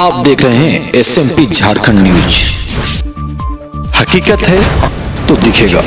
आप देख रहे हैं SMP झारखंड न्यूज। हकीकत है तो दिखेगा।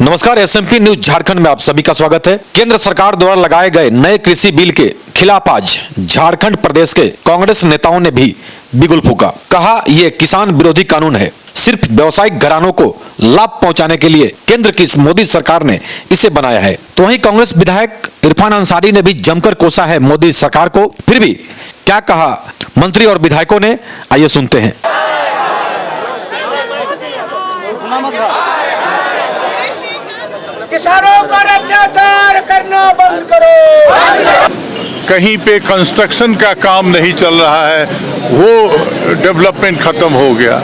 नमस्कार, SMP न्यूज झारखंड में आप सभी का स्वागत है। केंद्र सरकार द्वारा लगाए गए नए कृषि बिल के खिलाफ आज झारखंड प्रदेश के कांग्रेस नेताओं ने भी बिगुल फूंका। कहा यह किसान विरोधी कानून है, सिर्फ व्यवसायिक घरानों को लाभ पहुंचाने के लिए केंद्र की मोदी सरकार ने इसे बनाया है। तो वहीं कांग्रेस विधायक इरफान अंसारी ने भी जमकर कोसा है मोदी सरकार को। फिर भी क्या कहा मंत्री और विधायकों ने, आइए सुनते हैं। किसानों पर अत्याचार करना बंद करो। कहीं पे कंस्ट्रक्शन का काम नहीं चल रहा है, वो डेवलपमेंट खत्म हो गया।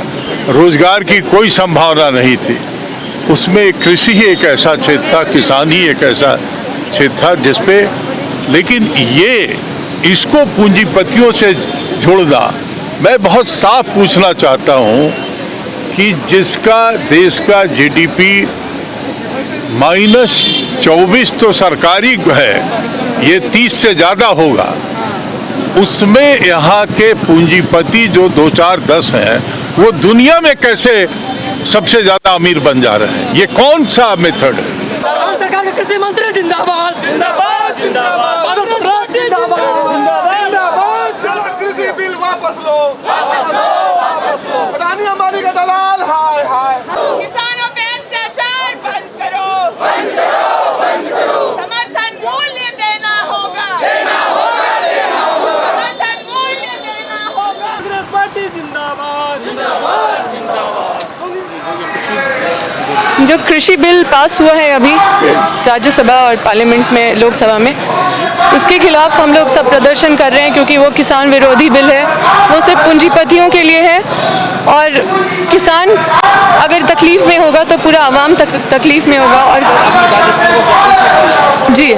रोजगार की कोई संभावना नहीं थी। उसमें कृषि ही एक ऐसा क्षेत्र था, किसान ही एक ऐसा क्षेत्र था जिसपे, लेकिन ये इसको पूंजीपतियों से जोड़ना, मैं बहुत साफ पूछना चाहता हूँ कि जिसका देश का GDP -24 तो सरकारी है, ये 30 से ज़्यादा होगा, उसमें यहाँ के पूंजीपति जो 2, 4, 10 हैं, वो दुनिया में कैसे सबसे ज़्यादा अमीर बन जा रहे हैं? ये कौन सा मेथड है? सरकार के कृषि मंत्री जिंदाबाद जिंदाबाद जिंदाबाद जिंदाबाद जिंदाबाद। कृषि बिल वापस लो, वापस लो, वापस लो। अडानी अंबानी का दलाल, हाय हाय। किसानों पे अत्याचार बंद करो, बंद करो, बंद करो। समर्थन मूल्य देना होगा, देना होगा, देना होगा। समर्थन मूल्य देना होगा। कांग्रेस पार्टी जिंदाबाद जिंदाबाद जिंदाबाद। जो कृषि बिल पास हुआ है अभी राज्यसभा और पार्लियामेंट में, लोकसभा में, उसके खिलाफ हम लोग सब प्रदर्शन कर रहे हैं क्योंकि वो किसान विरोधी बिल है। वो सिर्फ पूंजीपतियों के लिए है और किसान अगर तकलीफ में होगा तो पूरा आवाम तकलीफ में होगा। और जी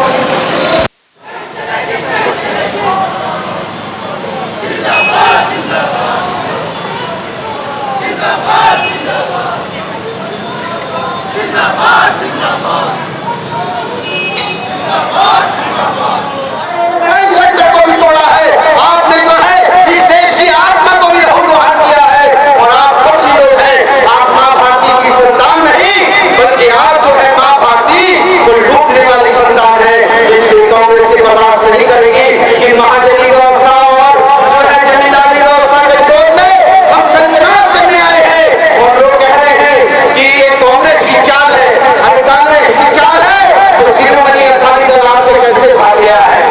सेक्टर को भी तोड़ा है आपने, जो है इस देश की आत्मा को भी लहूलुहान किया है। और आप कुछ ही लोग हैं, आप माँ भारती की संतान नहीं, बल्कि आप जो है माँ भारती को लूटने वाली संतान है। इसलिए कांग्रेस से बर्दाश्त नहीं करेगी कि महाजनी व्यवस्था और जो है जमींदारी व्यवस्था के विरोध में हम संग्राम करने आए हैं। और लोग कह रहे हैं कि ये कांग्रेस की चाल है। अरे कांग्रेस की चाल है तो शिरोमणि अकाली दल आपसे कैसे भाग गया है?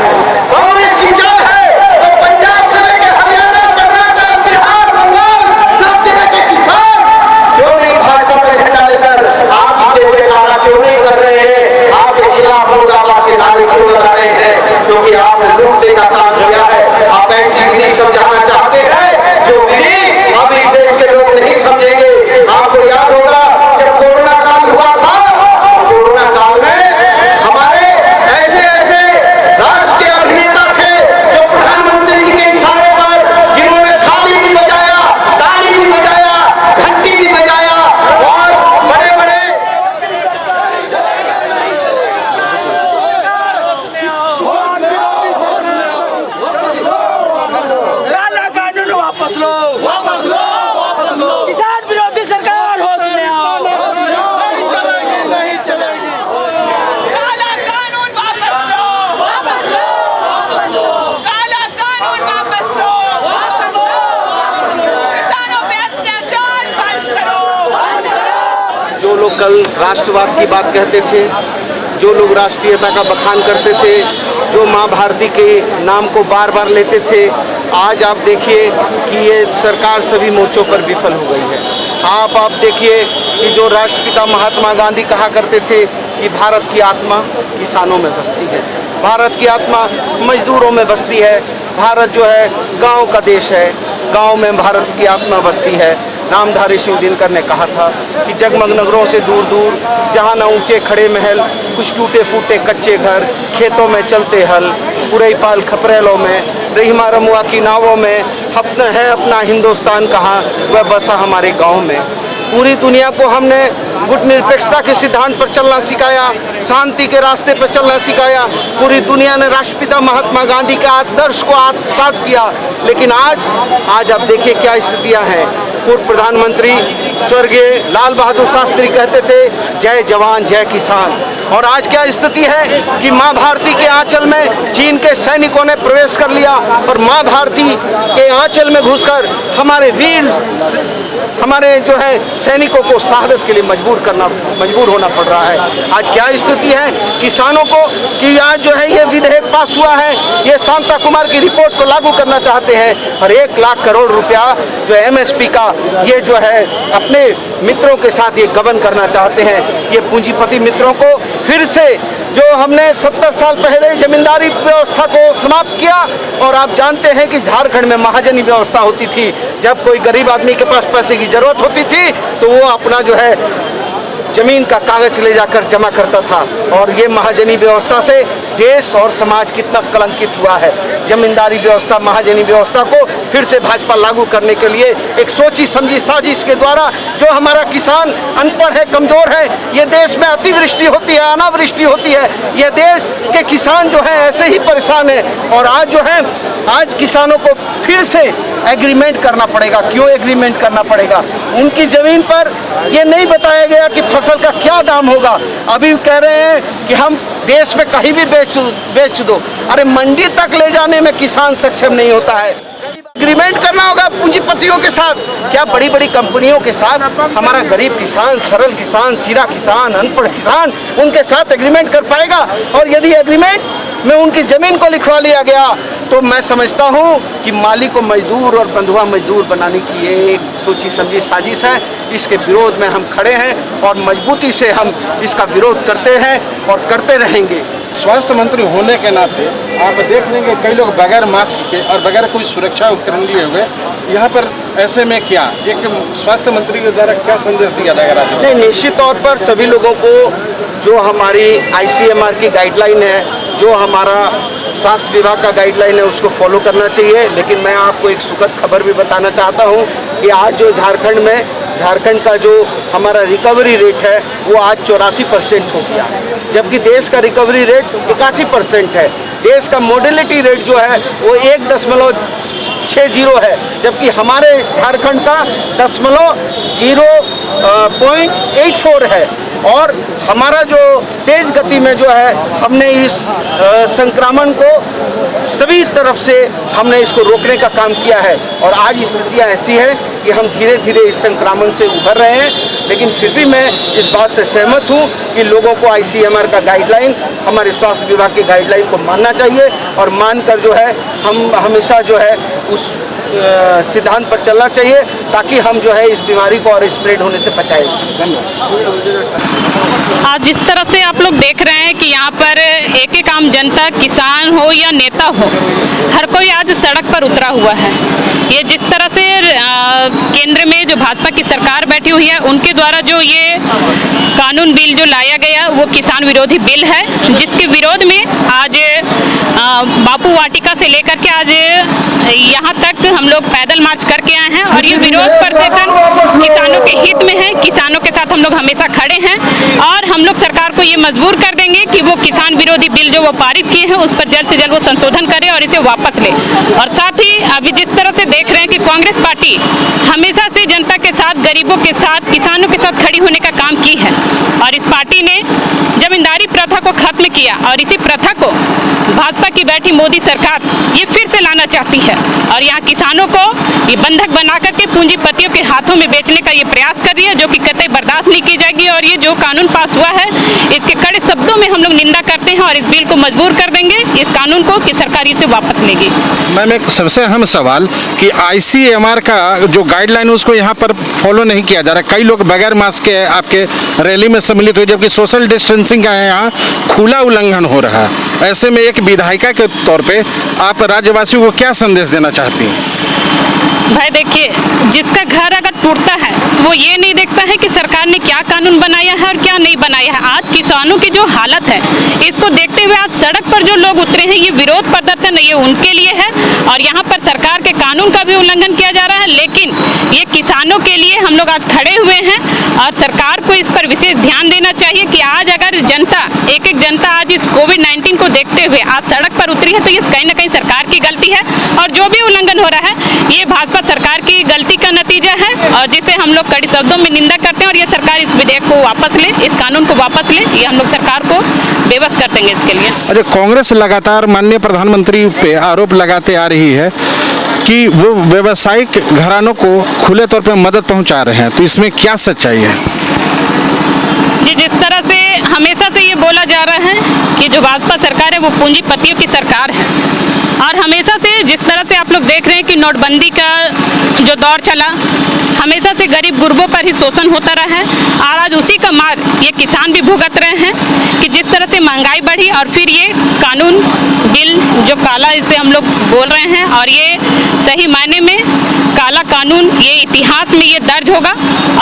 कांग्रेस की चाल है तो पंजाब से लेकर हरियाणा, कर्नाटक, बिहार, बंगाल, सब जगह के किसान क्यों नहीं भाजपा में झंडा लेकर आप जैसे नारा क्यों नहीं कर रहे हैं? आपके खिलाफ मुकाबला के नारे क्यों लगा रहे हैं? क्योंकि आपने लूटने का काम किया है। आप ऐसी विधि समझाना चाहते हैं जो विधि अब इस देश के लोग नहीं समझेंगे। आपको याद होगा जब कोरोना काल हुआ था, कोरोना काल में हमारे ऐसे ऐसे राष्ट्र के अभिनेता थे जो प्रधानमंत्री जी के इशारे पर, जिन्होंने थाली भी बजाया, ताली भी बजाया, घंटी भी बजाया और बड़े बड़े काला कानून वापस लो, वापस लो, वापस लो। किसान विरोधी सरकार होश में आओ। नहीं चलेगी, नहीं चलेगी। काला कानून वापस लो, वापस लो, वापस लो। काला कानून वापस लो, वापस लो, वापस लो। किसानों पे अत्याचार बंद करो, बंद करो। जो लोग कल राष्ट्रवाद की बात कहते थे, जो लोग राष्ट्रीयता का बखान करते थे, जो माँ भारती के नाम को बार बार लेते थे, आज आप देखिए कि ये सरकार सभी मोर्चों पर विफल हो गई है। आप देखिए कि जो राष्ट्रपिता महात्मा गांधी कहा करते थे कि भारत की आत्मा किसानों में बसती है, भारत की आत्मा मजदूरों में बसती है, भारत जो है गांव का देश है, गांव में भारत की आत्मा बसती है। नामधारी शिव दिनकर ने कहा था कि जगमग नगरों से दूर दूर, जहाँ न ऊंचे खड़े महल, कुछ टूटे फूटे कच्चे घर, खेतों में चलते हल, पुरई पाल खपरेलों में, रहीमा रमुआ की नावों में, अपना है अपना हिंदुस्तान कहाँ, वह बसा हमारे गांव में। पूरी दुनिया को हमने गुटनिरपेक्षता के सिद्धांत पर चलना सिखाया, शांति के रास्ते पर चलना सिखाया। पूरी दुनिया ने राष्ट्रपिता महात्मा गांधी के आदर्श को आत्मसात किया। लेकिन आज आप देखिए क्या स्थितियां हैं। पूर्व प्रधानमंत्री स्वर्गीय लाल बहादुर शास्त्री कहते थे जय जवान जय किसान, और आज क्या स्थिति है कि माँ भारती के आंचल में चीन के सैनिकों ने प्रवेश कर लिया और माँ भारती के आंचल में घुसकर हमारे वीर हमारे जो है सैनिकों को शहादत के लिए मजबूर होना पड़ रहा है। आज क्या स्थिति है किसानों को कि आज जो है ये विधेयक पास हुआ है, ये शांता कुमार की रिपोर्ट को लागू करना चाहते हैं और 1 लाख करोड़ रुपया जो MSP का ये जो है अपने मित्रों के साथ ये गबन करना चाहते हैं। ये पूंजीपति मित्रों को फिर से जो हमने 70 साल पहले जमींदारी व्यवस्था को समाप्त किया, और आप जानते हैं कि झारखंड में महाजनी व्यवस्था होती थी। जब कोई गरीब आदमी के पास पैसे की जरूरत होती थी तो वो अपना जो है जमीन का कागज ले जाकर जमा करता था, और ये महाजनी व्यवस्था से देश और समाज कितना कलंकित हुआ है। जमींदारी व्यवस्था महाजनी व्यवस्था को फिर से भाजपा लागू करने के लिए एक सोची समझी साजिश के द्वारा जो हमारा किसान अनपढ़ है, कमजोर है, ये देश में अतिवृष्टि होती है, अनावृष्टि होती है, ये देश के किसान जो है ऐसे ही परेशान है। और आज जो है आज किसानों को फिर से एग्रीमेंट करना पड़ेगा। क्यों एग्रीमेंट करना पड़ेगा? उनकी जमीन पर ये नहीं बताया गया कि फसल का क्या दाम होगा। अभी कह रहे हैं कि हम देश में कहीं भी बेच दो। अरे मंडी तक ले जाने में किसान सक्षम नहीं होता है। एग्रीमेंट करना होगा पूंजीपतियों के साथ, क्या बड़ी बड़ी कंपनियों के साथ। हमारा गरीब किसान, सरल किसान, सीधा किसान, अनपढ़ किसान उनके साथ एग्रीमेंट कर पाएगा? और यदि एग्रीमेंट में उनकी जमीन को लिखवा लिया गया तो मैं समझता हूं कि माली को मजदूर और बंधुआ मजदूर बनाने की ये एक सोची समझी साजिश है। इसके विरोध में हम खड़े हैं और मजबूती से हम इसका विरोध करते हैं और करते रहेंगे। स्वास्थ्य मंत्री होने के नाते आप देख लेंगे कई लोग बगैर मास्क के और बगैर कोई सुरक्षा उपकरण लिए हुए यहाँ पर, ऐसे में क्या एक स्वास्थ्य मंत्री के द्वारा क्या संदेश दिया जाएगा राज्य में? नहीं, निश्चित तौर पर सभी लोगों को जो हमारी ICMR की गाइडलाइन है, जो हमारा स्वास्थ्य विभाग का गाइडलाइन है, उसको फॉलो करना चाहिए। लेकिन मैं आपको एक सुखद खबर भी बताना चाहता हूँ कि आज जो झारखंड का जो हमारा रिकवरी रेट है वो आज 84% हो गया, जबकि देश का रिकवरी रेट 81% है। देश का मोडिलिटी रेट जो है वो 1.60 है, जबकि हमारे झारखंड का 0.84 है। और हमारा जो तेज गति में जो है हमने इस संक्रमण को सभी तरफ से हमने इसको रोकने का काम किया है। और आज स्थितियाँ ऐसी है कि हम धीरे धीरे इस संक्रमण से उभर रहे हैं। लेकिन फिर भी मैं इस बात से सहमत हूँ कि लोगों को ICMR का गाइडलाइन, हमारे स्वास्थ्य विभाग की गाइडलाइन को मानना चाहिए, और मानकर जो है हम हमेशा जो है उस सिद्धांत पर चलना चाहिए ताकि हम जो है इस बीमारी को और स्प्रेड होने से बचाएं। आज जिस तरह से आप लोग देख रहे हैं कि यहाँ पर एक आम जनता, किसान हो या नेता हो, हर कोई आज सड़क पर उतरा हुआ है। ये जिस तरह से केंद्र में जो भाजपा की सरकार बैठी हुई है उनके द्वारा जो ये कानून बिल जो लाया गया वो किसान विरोधी बिल है, जिसके विरोध में आज बापू वाटिका से लेकर के आज यहाँ तक हम लोग पैदल मार्च करके आए हैं। और ये विरोध प्रदर्शन किसानों के हित में है। किसानों के साथ हम लोग हमेशा खड़े हैं और हम लोग सरकार को ये मजबूर कर देंगे कि वो किसान विरोधी बिल जो वो पारित किए हैं उस पर जल्द से जल्द वो संशोधन करे और इसे वापस ले। और साथ ही अभी जिस तरह से देख रहे हैं कि कांग्रेस पार्टी हमेशा से जनता के साथ, गरीबों के साथ, किसानों के साथ खड़ी होने का काम की है, और इस पार्टी ने जमींदारी प्रथा को खत्म किया और इसी प्रथा को भाजपा की बैठी मोदी सरकार ये फिर से लाना चाहती है। और यहाँ किसानों को ये बंधक बना करके पूंजीपतियों के हाथों में बेचने का ये प्रयास कर रही है, जो कि कतई बर्दाश्त नहीं की जाएगी। और ये जो कानून पास हुआ है इसके कड़े शब्दों में हम लोग निंदा करते हैं और इस बिल को मजबूर कर देंगे इस कानून को कि सरकार इसे वापस लेगी। मैम, एक सबसे अहम सवाल कि ICMR का जो गाइडलाइन है उसको यहाँ पर फॉलो नहीं किया जा रहा। कई लोग बगैर मास्क के आपके रैली में सम्मिलित हुए, जबकि सोशल डिस्टेंसिंग का यहाँ खुला उल्लंघन हो रहा है। ऐसे में एक विधायिका के तौर पे आप राज्यवासियों को क्या संदेश देना चाहती हैं? भाई देखिए, जिसका घर अगर टूटता है तो वो ये नहीं देखता है कि सरकार ने क्या कानून बनाया है और क्या नहीं बनाया है। आज किसानों की जो हालत है इसको देखते हुए आज सड़क पर जो लोग उतरे हैं, ये विरोध प्रदर्शन ये उनके लिए है और यहाँ पर सरकार के कानून का भी उल्लंघन किया जा रहा है। लेकिन ये किसानों के लिए हम लोग आज खड़े हुए हैं और सरकार को इस पर विशेष ध्यान देना चाहिए कि आज अगर जनता एक जनता आज इस कोविड-19 को देखते हुए आज सड़क पर उतरी है तो ये कहीं ना कहीं सरकार की गलती है और जो भी उल्लंघन हो रहा है ये भाजपा सरकार की गलती का नतीजा है और जिसे हम लोग कड़ी शब्दों में निंदा करते हैं और ये सरकार इस विधेयक को वापस ले, इस कानून को वापस ले, ये हम लोग सरकार को बेबस कर देंगे इसके लिए। अच्छा, कांग्रेस लगातार माननीय प्रधानमंत्री पे आरोप लगाते आ रही है कि वो व्यावसायिक घरानों को खुले तौर पर मदद पहुंचा रहे हैं, तो इसमें क्या सच्चाई है? जी, जिस तरह से हमेशा से ये बोला जा रहा है कि जो भाजपा सरकार है वो पूंजीपतियों की सरकार है और हमेशा से जिस तरह से आप लोग देख रहे हैं कि नोटबंदी का जो दौर चला, हमेशा से गरीब गुरबों पर ही शोषण होता रहा है और आज उसी का मार ये किसान भी भुगत रहे हैं कि जिस तरह से महंगाई बढ़ी और फिर ये कानून बिल जो काला इसे हम लोग बोल रहे हैं और ये सही मायने में काला कानून ये इतिहास में ये दर्ज होगा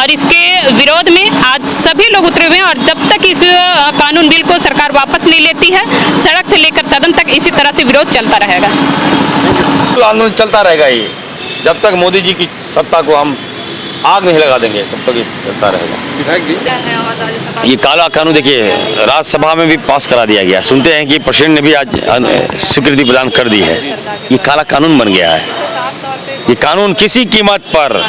और इसके विरोध में आज सभी लोग उतरे हुए हैं और जब तक इस कानून बिल को सरकार वापस नहीं लेती है सड़क से लेकर सदन तक इसी तरह से विरोध चलता रहेगा। आंदोलन चलता रहेगा ये जब तक मोदी जी की सत्ता को हम आग नहीं लगा देंगे तब तक ये चलता रहेगा। ये काला कानून देखिए राज्यसभा में भी पास करा दिया गया, सुनते हैं कि प्रेसिडेंट ने भी आज स्वीकृति प्रदान कर दी है। ये काला कानून बन गया है। ये कानून किसी कीमत पर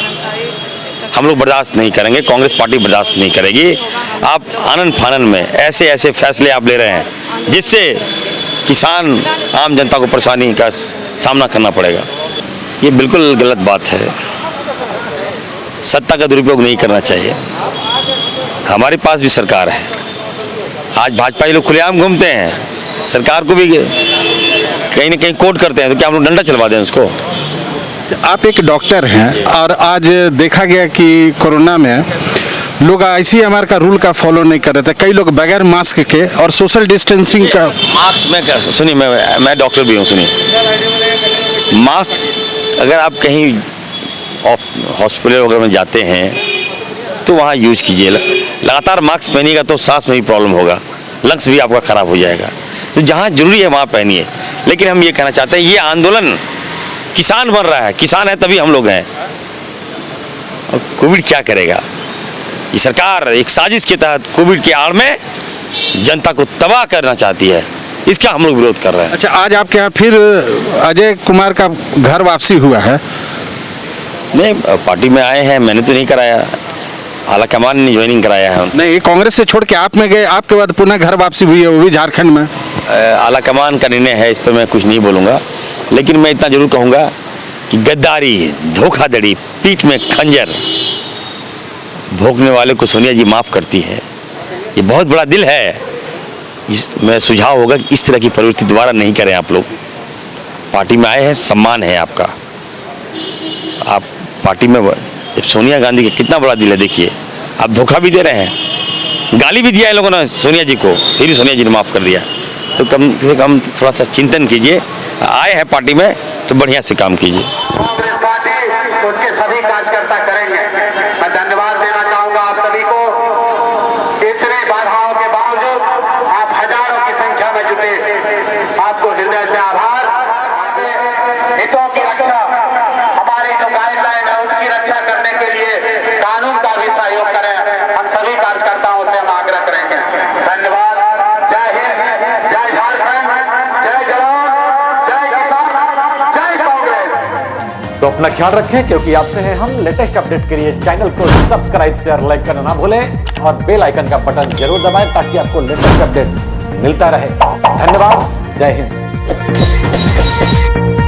हम लोग बर्दाश्त नहीं करेंगे, कांग्रेस पार्टी बर्दाश्त नहीं करेगी। आप आनंद फानन में ऐसे ऐसे फैसले आप ले रहे हैं जिससे किसान आम जनता को परेशानी का सामना करना पड़ेगा। ये बिल्कुल गलत बात है। सत्ता का दुरुपयोग नहीं करना चाहिए। हमारे पास भी सरकार है, आज भाजपा लोग खुलेआम घूमते हैं, सरकार को भी कहीं ना कहीं कोर्ट करते हैं, तो क्या हम लोग डंडा चलवा दें उसको? आप एक डॉक्टर हैं और आज देखा गया कि कोरोना में लोग आईसीएमआर का रूल का फॉलो नहीं कर रहे थे, कई लोग बगैर मास्क के और सोशल डिस्टेंसिंग का मास्क में सुनिए, मैं डॉक्टर भी हूँ, सुनिए मास्क अगर आप कहीं हॉस्पिटल वगैरह में जाते हैं तो वहाँ यूज कीजिए। लगातार मास्क पहनिएगा तो सांस में भी प्रॉब्लम होगा, लंग्स भी आपका ख़राब हो जाएगा। तो जहाँ जरूरी है वहाँ पहनिए। लेकिन हम ये कहना चाहते हैं ये आंदोलन किसान बन रहा है, किसान है तभी हम लोग हैं। और कोविड क्या करेगा? ये सरकार एक साजिश के तहत कोविड के आड़ में जनता को तबाह करना चाहती है, इसका हम लोग विरोध कर रहे हैं। अच्छा, आज आपके यहाँ फिर अजय कुमार का घर वापसी हुआ है? नहीं, पार्टी में आए हैं, मैंने तो नहीं कराया, आला कमान ने ज्वाइनिंग कराया है। नहीं, कांग्रेस से छोड़ के आप में गए, आपके बाद पुनः घर वापसी हुई है, वो भी झारखंड में। आला कमान का निर्णय है, इस पर मैं कुछ नहीं बोलूँगा। लेकिन मैं इतना जरूर कहूँगा कि गद्दारी, धोखाधड़ी, पीठ में खंजर भोंकने वाले को सोनिया जी माफ़ करती है। ये बहुत बड़ा दिल है। मैं सुझाव होगा कि इस तरह की प्रवृत्ति दोबारा नहीं करें आप लोग। पार्टी में आए हैं, सम्मान है आपका। आप पार्टी में जब सोनिया गांधी का कितना बड़ा दिल है, देखिए आप धोखा भी दे रहे हैं, गाली भी दिया इन लोगों ने सोनिया जी को, फिर भी सोनिया जी ने माफ़ कर दिया। तो कम से कम थोड़ा सा चिंतन कीजिए। आए हैं पार्टी में तो बढ़िया से काम कीजिए। कांग्रेस पार्टी उसके सभी कार्यकर्ता करेंगे। मैं धन्यवाद देना चाहूंगा आप सभी को। इतने बाधाओं के बावजूद आप हजारों की संख्या में जुटे, आपको हृदय से आभार। हितों की रक्षा, हमारी जो गाइडलाइन है उसकी रक्षा करने के लिए कानून का भी सहयोग करें, हम सभी कार्यकर्ताओं से हम आग्रह करेंगे। धन्यवाद। जय हिंद, जय झारखंड, जय जवान, जय किसान, जय कांग्रेस। तो अपना ख्याल रखें, क्योंकि आपसे हैं हम। लेटेस्ट अपडेट के लिए चैनल को सब्सक्राइब, शेयर, लाइक करना ना भूलें और बेल आइकन का बटन जरूर दबाएं ताकि आपको लेटेस्ट अपडेट मिलता रहे। धन्यवाद। जय हिंद।